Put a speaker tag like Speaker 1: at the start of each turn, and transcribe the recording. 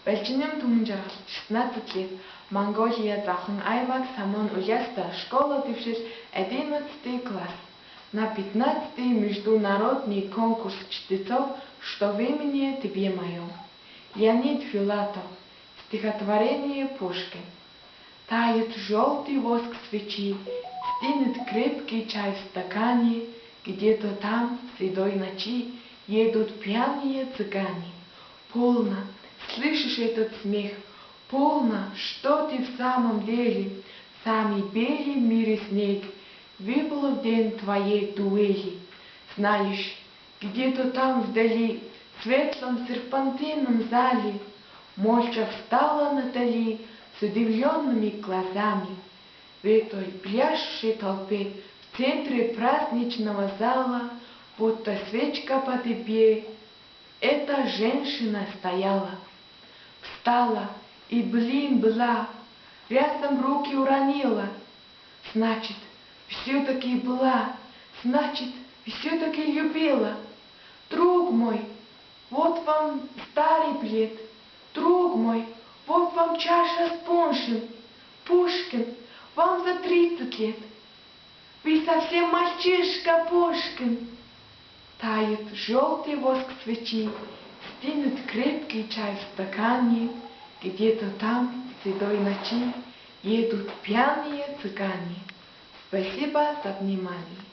Speaker 1: Большинем Тумжаргал 16 лет. Монголия Захан Аймак Самон Ульяста. Школа Тывшиш 11 класс. На 15-й международный конкурс чтецов «Что в имени тебе моем». Леонид Филатов. Стихотворение Пушкин. Тает желтый воск свечи, стынет крепкий чай в стакане, где-то там, седой ночи, едут пьяные цыгане. Полно, слышишь этот смех? Полно, что ты в самом деле? Самый белый в мире снег выпал в день твоей дуэли. Знаешь, где-то там вдали, в светлом серпантинном зале, молча встала Натали с удивленными глазами. В этой пляшущей толпе в центре праздничного зала, будто свечка по тебе, эта женщина стояла. Встала и, была, рядом руки уронила. Значит, все-таки была, значит, все-таки любила. Друг мой, вот вам старый плед, друг мой, вот вам чаша с пуншем. Пушкин, вам за 30 лет. Вы совсем мальчишка, Пушкин. Тает желтый воск свечи, стынет крепкий чай в стакане, где-то там, в седой ночи, едут пьяные цыгане. Спасибо за внимание.